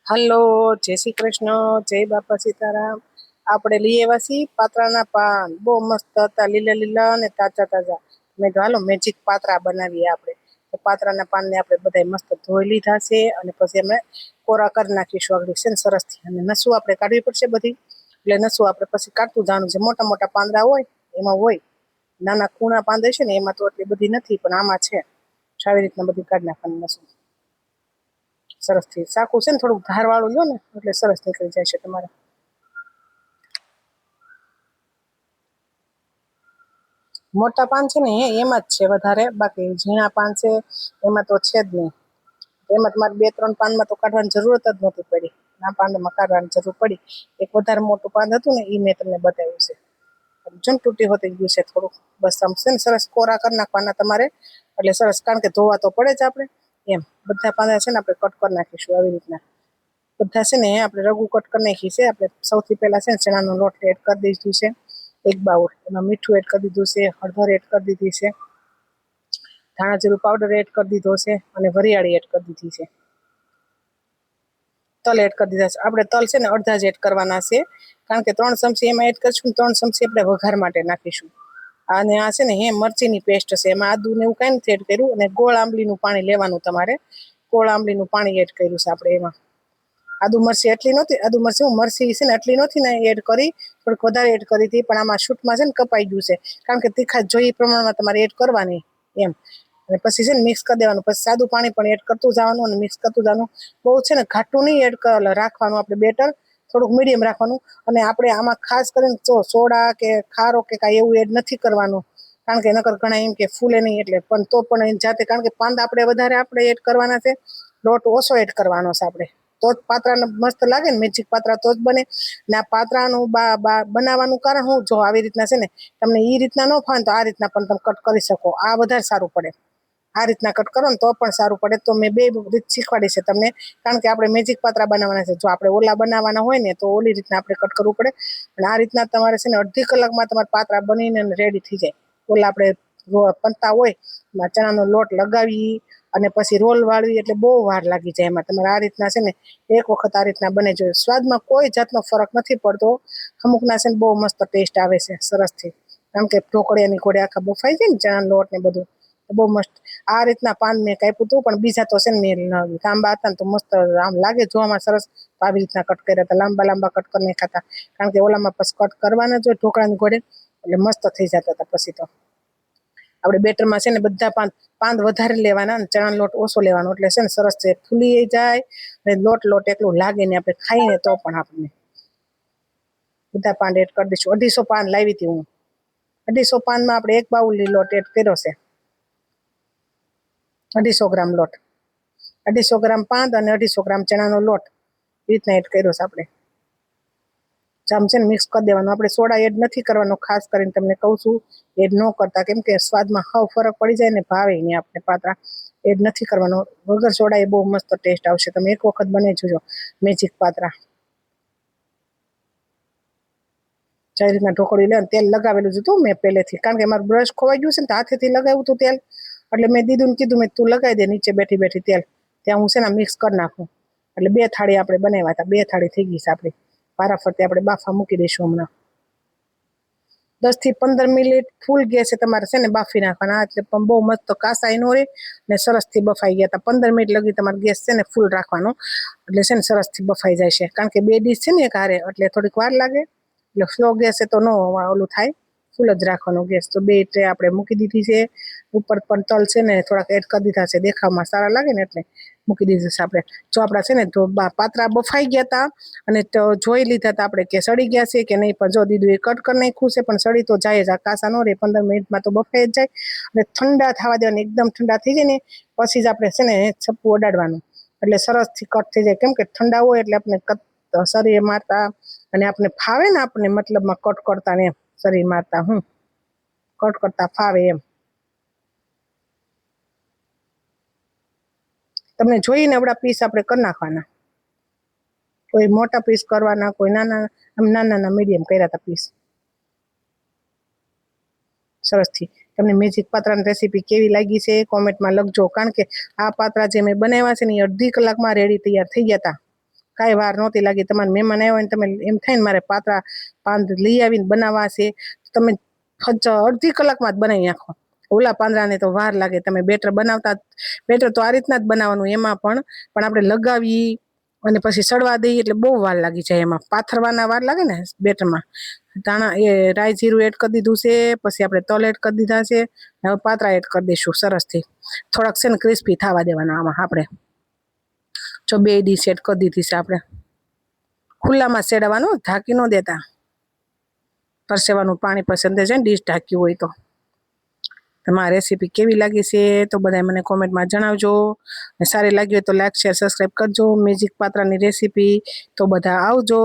Hello, જય શ્રી કૃષ્ણ, જય બાપા સીતારામ। આપણે લઈ આવ્યા છીએ પાત્રાના પાન, બહુ મસ્ત હતા, લીલા લીલા અને તાજા તાજા। મેં તો હાલો મેજિક પાત્રા બનાવીએ આપણે। તો પાત્રાના પાનને આપણે બધા મસ્ત ધોઈ લીધા છે અને પછી અમે કોરા કરી નાખીશું આગળ છે ને સરસથી। અને નસું આપણે કાઢવી પડશે બધી, એટલે નસું આપણે પછી કાઢતું જવાનું છે। મોટા મોટા પાંદડા હોય એમાં હોય, નાના કૂણા પાંદડા છે ને એમાં તો એટલી બધી નથી, પણ આમાં છે। આવી રીતના બધી કાઢી નાખવાની નસું સરસથી। સાકું છે ને થોડુંક ધારવાળું લો ને એટલે સરસ નીકળી જાય છે તમારે। મોટા પાન છે ને એમાં જ છે વધારે, બાકી ઝીણા પાન છે એમાં તો છે જ નહીં। એમાં તમારે બે ત્રણ પાનમાં તો કાઢવાની જરૂરત જ નહોતી પડી, ના પાનમાં કાઢવાની જરૂર પડી। એક વધારે મોટું પાન હતું ને એ મેં તમને બતાવ્યું છે। જમ તૂટી હોતી ગયું છે થોડુંક, બસ આમ છે ને સરસ કોરા કરી નાખવાના તમારે, એટલે સરસ, કારણ કે ધોવા તો પડે જ આપણે। એમ બધા પાંદડા છે ને આપણે કટ કરી નાખીશું આવી રીતના। બધા છે ને આપણે રગુ કટ કરી નાખી છે। આપણે સૌથી પહેલા છે ને ચણાનો લોટ એડ કરી દીધું છે એક બાઉલ, એમાં મીઠું એડ કરી દીધું છે, હળદર એડ કરી દીધી છે, ધાણા જીરું પાવડર એડ કરી દીધો છે અને વરિયાળી એડ કરી દીધી છે। તલ એડ કરી દીધા છે આપણે। તલ છે ને અડધા જ એડ કરવાના છે, કારણ કે 3 ચમચી એમાં એડ કરીશું, 3 ચમચી આપણે વઘાર માટે નાખીશું। અને આ છે ને મરચીની પેસ્ટ છે, એમાં આદુ ને એવું કઈ નથી એડ કર્યું। અને ગોળ આંબલીનું પાણી લેવાનું તમારે, ગોળ આંબલીનું પાણી એડ કર્યું છે આપણે એમાં। આદુ મરચી એટલી નહોતી, આદુ મરચી છે ને એટલી નથી ને એડ કરી, થોડીક વધારે એડ કરી હતી, પણ આમાં શૂટમાં છે ને કપાઈ ગયું છે, કારણ કે તીખાશ જોઈએ એ પ્રમાણમાં તમારે એડ કરવાની એમ। અને પછી છે ને મિક્સ કરી દેવાનું, પછી સાદું પાણી પણ એડ કરતું જવાનું અને મિક્સ કરતું જવાનું। બહુ છે ને ઘાટું નહીં એડ રાખવાનું આપણે બેટર, થોડુંક મીડિયમ રાખવાનું। અને આપણે આમાં ખાસ કરીને સોડા કે ખારો કે કાંઈ એવું એડ નથી કરવાનું, કારણ કે નકર ઘણા એમ કે ફૂલે નહીં એટલે, પણ તો પણ જાતે, કારણ કે પાંદ આપણે વધારે આપણે એડ કરવાના છે, લોટ ઓછો એડ કરવાનો છે આપણે, તો જ પાત્રાને મસ્ત લાગે ને, મેજિક પાત્રા તો જ બને। ને આ પાત્રાનું બનાવવાનું કારણ હું, જો આવી રીતના છે ને તમને એ રીતના ન ફાવે તો આ રીતના પણ તમે કટ કરી શકો, આ વધારે સારું પડે। આ રીતના કટ કરો ને તો પણ સારું પડે। તો મેં બે રીત શીખવાડી છે તમને, કારણ કે આપણે મેજિક પાત્રા બનાવવાના છે। જો આપણે ઓલા બનાવવાના હોય ને તો ઓલી રીતના આપણે કટ કરવું પડે, અને આ રીતના તમારે છે ને અડધી કલાકમાં તમારા પાત્રા બનીને રેડી થઈ જાય। ઓલા આપણે પંતા હોય એમાં ચણાનો લોટ લગાવી અને પછી રોલ વાળવી એટલે બહુ વાર લાગી જાય એમાં। તમારે આ રીતના છે ને એક વખત આ રીતના બને જોઈએ, સ્વાદમાં કોઈ જાતનો ફરક નથી પડતો। અમુકના છે ને બહુ મસ્ત ટેસ્ટ આવે છે સરસથી, કારણ કે ઢોકળિયાની ઘોડે આખા બફાઈ જાય ને ચણાનો લોટ ને બધું, બહુ મસ્ત। આ રીતના પાન મેં કાપ્યું હતું, પણ બીજા તો છે ને મેં લાંબા હતા ને તો મસ્ત આમ લાગે જોવામાં સરસ, આવી રીતના કટ કર્યા હતા, લાંબા લાંબા કટ કરી નાખ્યા હતા, કારણ કે ઓલામાં પછી કટ કરવાના જ હોય ઢોકળાની ઘોડે, એટલે મસ્ત થઈ જતા હતા। પછી તો આપણે બેટરમાં છે ને બધા પાંદ વધારે લેવાના અને ચણાનો લોટ ઓછો લેવાનો, એટલે છે ને સરસ છે, ફૂલી જાય ને લોટ એટલું લાગે ને, આપણે ખાઈને તો પણ આપણને। બધા પાન એડ કરી દઈશું। 250 પાન લાવી હતી હું, 250 પાનમાં આપણે એક બાઉલ લોટ એડ કર્યો છે, 250 ગ્રામ લોટ, 250 ગ્રામ પાંદ અને 250 ગ્રામ ચણાનો લોટ એ રીતના એડ કર્યો છે આપણે। આમ છે ને મિક્સ કરી દેવાનું। આપણે સોડા એડ નથી કરવાનો, ખાસ કરીને તમને કહું છું, એડ ન કરતા, કેમ કે સ્વાદમાં હાવ ફરક પડી જાય ને, ભાવે નહીં આપણે પાત્રા, એડ નથી કરવાનો। વગર સોડા એ બહુ મસ્ત ટેસ્ટ આવશે, તમે એક વખત બનાવી જોજો મેજિક પાત્રા। જે રીતના ઢોકળી લે તેલ લગાવેલું જ હતું મેં પહેલેથી, કારણ કે મારું બ્રશ ખોવાઈ ગયું છે ને તો હાથેથી લગાવ્યું હતું તેલ, એટલે મેં દીદુને કીધું મેં તું લગાવી દે નીચે બેઠી બેઠી તેલ, ત્યાં હું છે ને મિક્સ કરી નાખું। એટલે 2 થાળી આપણે બનાવ્યા હતા, 2 થાળી થઈ ગઈ છે આપણી। વારાફરતી આપણે બાફા મૂકી દઈશું હમણાં 10 થી 15 મિનિટ ફૂલ ગેસે તમારે છે ને બાફી નાખવાના, એટલે પણ બહુ મસ્ત કાસાઈ ન રહે ને સરસથી બફાઈ ગયા હતા। 15 મિનિટ લગી તમારે ગેસ છે ને ફૂલ રાખવાનો, એટલે છે ને સરસથી બફાઈ જાય છે, કારણ કે 2 ડીશ છે ને એક હારે, એટલે થોડીક વાર લાગે। એટલે સ્લો ગેસે તો ન ઓલું થાય, ફૂલ જ રાખવાનો ગેસ। તો 2 ટ્રે આપણે મૂકી દીધી છે, ઉપર પણ તલ છે ને થોડાક એડ કરી દીધા છે, દેખાવમાં સારા લાગે ને એટલે મૂકી દીધું છે આપણે। જો આપણા છે ને તો પાત્રા બફાઈ ગયા હતા અને તો જોઈ લીધા હતા આપણે કે સડી ગયા છે કે નહીં, પણ જો દીધું એ કટ કરી નાખ્યું છે, પણ સડી તો જાય જ, આ કાસા ન રહે, 15 મિનિટમાં તો બફાઈ જ જાય। અને ઠંડા થવા દેવાની, એકદમ ઠંડા થઈ જાય ને પછી જ આપણે છે ને છપ્પું અડાડવાનું, એટલે સરસથી કટ થઈ જાય। કેમ કે ઠંડા હોય એટલે આપણે શરીર મારતા અને આપણે ફાવે ને, આપણે મતલબમાં કટ કરતા ને એમ શરીર મારતા કટ કરતા ફાવે એમ। તમને જોઈને એવડા પીસ આપણે કરી નાખવાના, કોઈ મોટા પીસ કરવાના, કોઈ નાના, આમ નાના મીડિયમ કર્યા હતા પીસ સરસથી। તમને મેજિક પાત્રાની રેસીપી કેવી લાગી છે કોમેન્ટમાં લખજો, કારણ કે આ પાત્રા જે મેં બનાવ્યા છે ને એ અડધી કલાકમાં રેડી તૈયાર થઈ ગયા હતા, કાંઈ વાર નહોતી લાગી. તમારે મહેમાન આવ્યા હોય ને તમે એમ થાય ને મારે પાતળા પાંદ લઈ આવીને બનાવવા છે, તમે અડધી કલાકમાં જ બનાવી નાખો. ઓલા પાંદડાને તો વાર લાગે. તમે બેટર બનાવતા, બેટર તો આ રીતના જ બનાવવાનું, એમાં પણ આપણે લગાવી અને પછી સડવા દઈએ એટલે બહુ વાર લાગી જાય. એમાં પાથરવાના વાર લાગે ને બેટરમાં. ધાણા એ રાઈ જીરું એડ કરી દીધું છે, પછી આપણે તલ એડ કરી દીધા છે. હવે પાતરા એડ કરી દઈશું સરસથી. થોડાક છે ને ક્રિસ્પી થવા દેવાના આમાં આપણે. જો 2 ડીશ એડ કરી દીધી છે આપણે. ખુલ્લામાં સેડવાનું, ઢાંકી ન દેતા. પરસેવાનું પાણી પછી અંદર જાય ને ડીશ ઢાંક્યું હોય તો. તમારી રેસીપી કેવી લાગી છે તો બધા મને કોમેન્ટમાં જણાવજો. સારી લાગી હોય તો લાઈક શેર સબસ્ક્રાઈબ કરજો. મેજિક પાત્રાની રેસીપી તો બધા આવજો.